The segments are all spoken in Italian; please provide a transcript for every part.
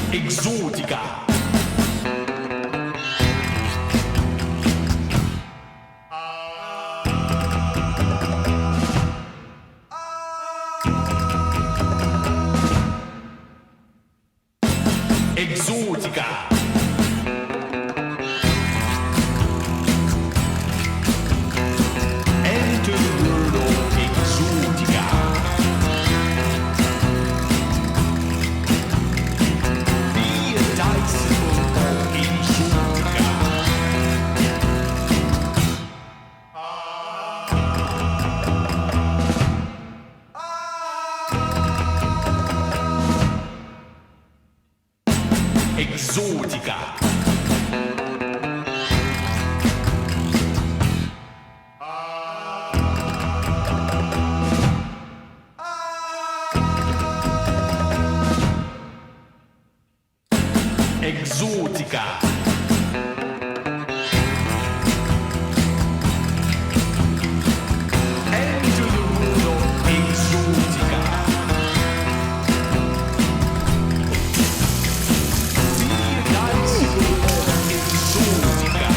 Esotica. Esotica. Enter the world of Exotica. Be a disciple of Exotica. Exotica. Exotica. Enter the world of Exotica. Be a disciple of Exotica.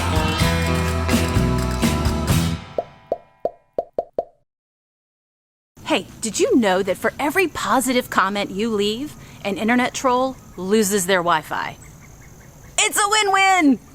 Hey, did you know that for every positive comment you leave, an internet troll loses their Wi-Fi? It's a win-win!